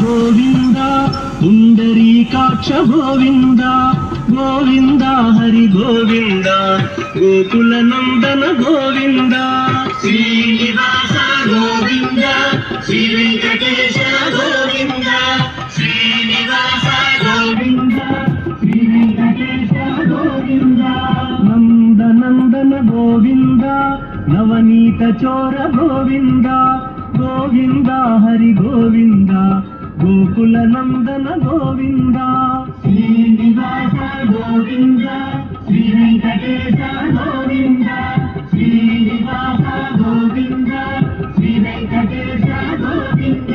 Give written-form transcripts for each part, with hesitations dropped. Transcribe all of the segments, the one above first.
గోవింద పుండరీకాక్ష గోవింద గోవింద హరి గోవింద గోకుల నందన గోవింద శ్రీనివాస గోవింద శ్రీ వెంకటేశ గోవింద శ్రీనివాస గోవింద శ్రీ వెంకటేశ గోవింద నందనందన గోవింద నవనీత చోర గోవింద గోవింద హరి గోవింద గోకుల నందన గోవింద శ్రీనివాస గోవింద శ్రీ వెంకటేశ గోవింద శ్రీనివాస గోవింద శ్రీ వెంకటేశ గోవింద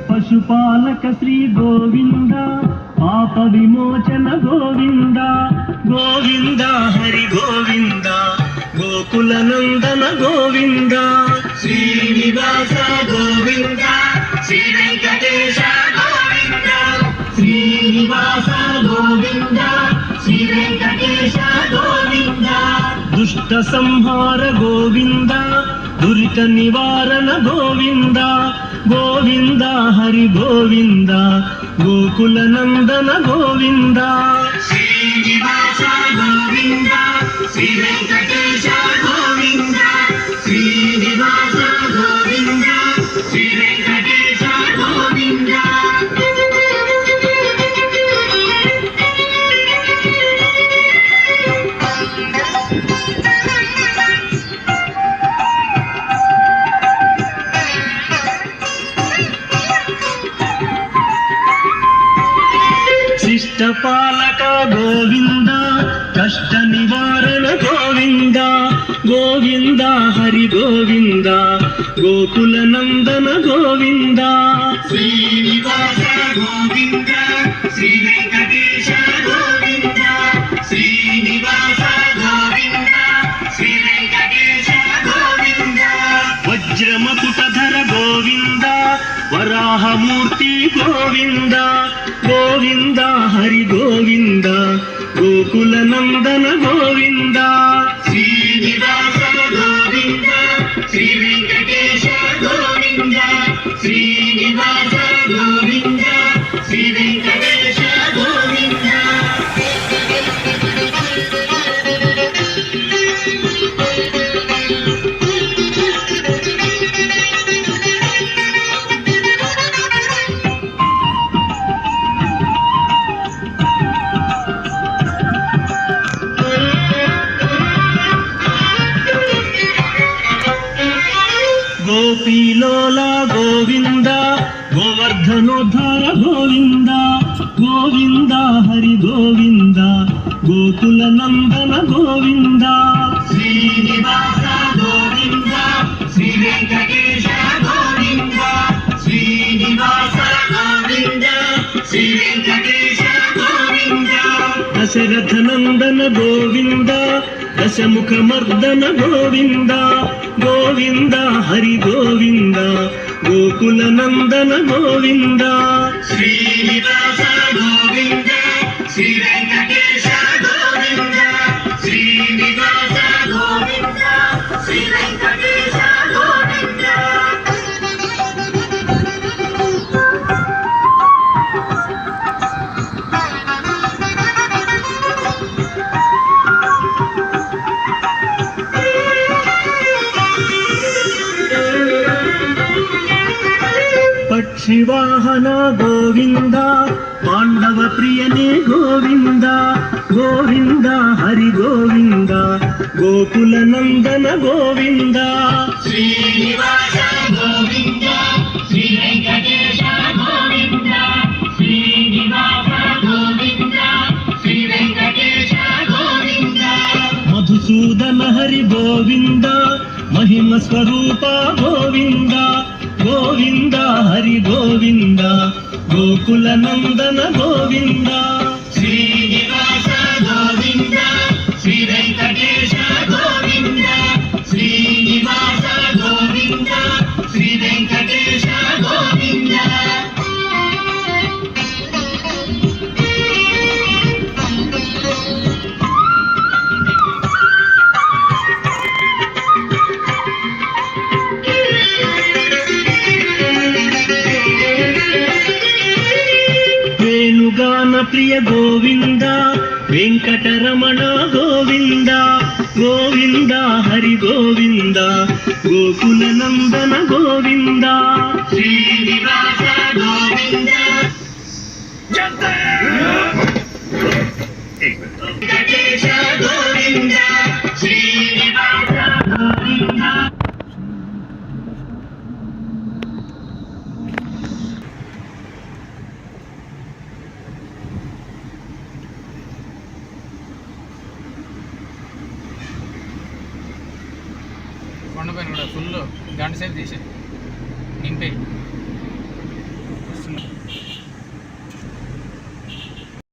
పశుపాలక శ్రీ గోవింద పాప విమోచన గోవింద గోవింద హరి గోవింద గోకుల నందన గోవింద శ్రీనివాస గోవింద శ్రీ వెంకటేశ గోవింద శ్రీనివాస గోవింద శ్రీ వెంకటేశ గోవింద దుష్ట సంహార గోవింద దురిత నివారణ గోవింద గోవింద హరి గోవింద గోకుల నందన గోవింద శ్రీనివాస గోవింద శ్రీ వెంకటేశ గోవింద శ్రీనివాస గోవింద శ్రీ వెంకటేశ గోవింద శిష్టపాలక గోవింద కష్ట నివారణ గోవింద గోవింద హరి గోవింద గోకుల నందన గోవింద శ్రీనివాస గోవింద శ్రీ వెంకటేశ గోవింద శ్రీనివాస గోవింద శ్రీ వెంకటేశ గోవింద వజ్రమకుటధర గోవింద వరాహమూర్తి గోవింద గోవింద హరి గోవింద గోకుల నందన గోవింద శ్రీనివాస గోవింద శ్రీ వెంకటేశ గోవింద శ్రీనివాస గోవింద శ్రీ వెంకటేశ గోవింద గోపీలోల గోవింద గోవర్ధనోద్ధార గోవింద గోవింద హరి గోవింద గోకుల నందన గోవింద శ్రీనివాస గోవింద శ్రీ వెంకటేశ గోవింద శ్రీనివాస గోవింద శ్రీ వెంకటేశ గోవింద దశరథ నందన గోవింద దశముఖ మర్దన గోవింద గోవింద హరి గోవింద గోకుల నందన గోవింద శ్రీనివాస గోవింద శ్రీ వెంకటేశ గోవింద శ్రీనివాస గోవింద శ్రీ వెంకటేశ గోవింద పక్షివాహన గోవింద పాండవ ప్రియనే గోవింద గోవింద హరి గోవింద గోకుల నందన గోవింద శ్రీనివాస గోవింద శ్రీ వెంకటేశ గోవింద శ్రీనివాస గోవింద శ్రీ వెంకటేశ గోవింద మధుసూదన హరి గోవింద మహిమ స్వరూప గోవింద గోవింద హరి గోవింద గోకుల నందన గోవింద శ్రీనివాస గోవింద శ్రీ వెంకటేశ గోవింద శ్రీనివాస గోవింద శ్రీ వెంకటేశ ప్రియ గోవింద వెంకటరమణ గోవింద గోవింద హరి గోవింద గోకుల నందన గోవింద శ్రీనివాస గోవింద వెంకటేశ గోవింద శ్రీనివాస గోవింద కొండపైన కూడా ఫుల్ గంట సేపు తీసే నింపే